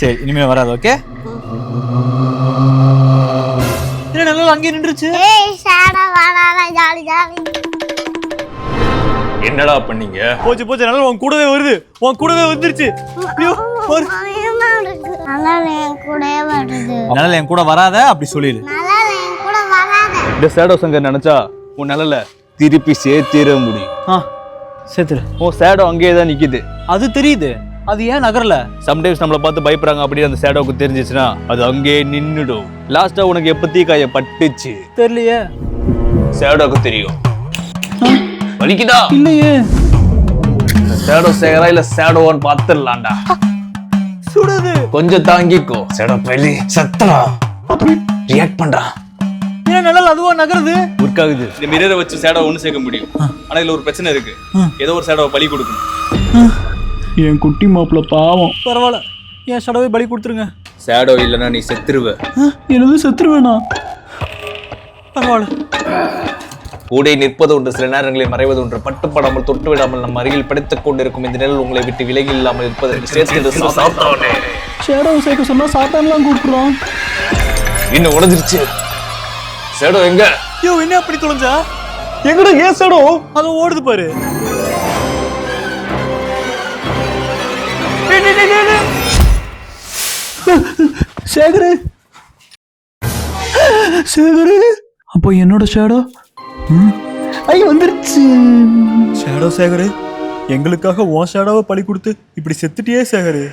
சரி இனிமே வராது. ஓகே நல்லா அங்கே நின்றுச்சு. என்னடா பண்ணீங்க? போச்சு போச்சு, நல்லா உன் கூடவே வருது, உன் கூடவே வந்துருச்சு. நல்லா என் கூட வராத அப்படி சொல்லிடு. இந்த ஷேடோஸ் அங்க நினைச்சா உன் நிழல திருப்பி சேர்த்திட முடியும். சேர்த்துரு. உன் ஷேடோ அங்கேயே தான் நிக்குது. அது தெரியுது, அது ஏன் நகரல? சம்டைம்ஸ் நம்மளை பார்த்து பயப்படுறாங்க அப்படின்னு அந்த ஷேடோக்கு தெரிஞ்சிச்சுன்னா அது அங்கேயே நின்னுடும். லாஸ்டா உனக்கு எப்ப தீக்காய பட்டுச்சு தெரியலையே. ஷேடோக்கு தெரியும். வலிக்குதா? இல்லையே. ஷேடோ சேகரா இல்ல ஷேடோன்னு பாத்துடலாம்டா. சுடுது. கொஞ்சம் தாங்கிக்கோ. ஷேடோ பள்ளி சத்தரா ரியாக்ட் பண்றா. ஏன் நல்லா அதுவா நகருது? ஒர்க் ஆகுது. இந்த மிரரை வச்சு ஷேடோ ஒன்னு சேர்க்க முடியும். ஆனா இதுல ஒரு பிரச்சனை இருக்கு. ஏதோ ஒரு ஷேடோவை பலி கொடுக்கணும். என் குட்டி மாப்பிள்ள பாவம். பரவாயில்ல, என் ஷேடோவை பலி கொடுத்துருங்க. ஷேடோ இல்லைன்னா நீ செத்துருவ. என்னது செத்துருவேனா? பரவாயில்ல. கூடை நிற்பது ஒன்று, சில நேரங்களில் மறைவது ஒன்று. பட்டுப்படாமல் தொட்டு விடாமல் நம் அருகில் படைத்துக் கொண்டிருக்கும் இந்த நிழல் உங்களை விட்டு விலகி இல்லாமல் இருப்பதற்கு சேர்த்து சாத்தானே. ஷேடோ சேர்க்க சொன்னா சாத்தான்லாம் கூப்பிடுறோம். இன்னும் உடஞ்சிருச்சு. ஷேடோ எங்க? யோ என்ன அப்படி தொலைஞ்சா? எங்கடா ஏன் ஷேடோ? அது ஓடுது பாரு. சேகரு சேகரு, அப்போ என்னோட ஷேடோ ஐயோ வந்துருச்சு. ஷேடோ சேகரு, எங்களுக்காக உன் ஷேடோவை பலி கொடுத்து இப்படி செத்துட்டியே சேகரு.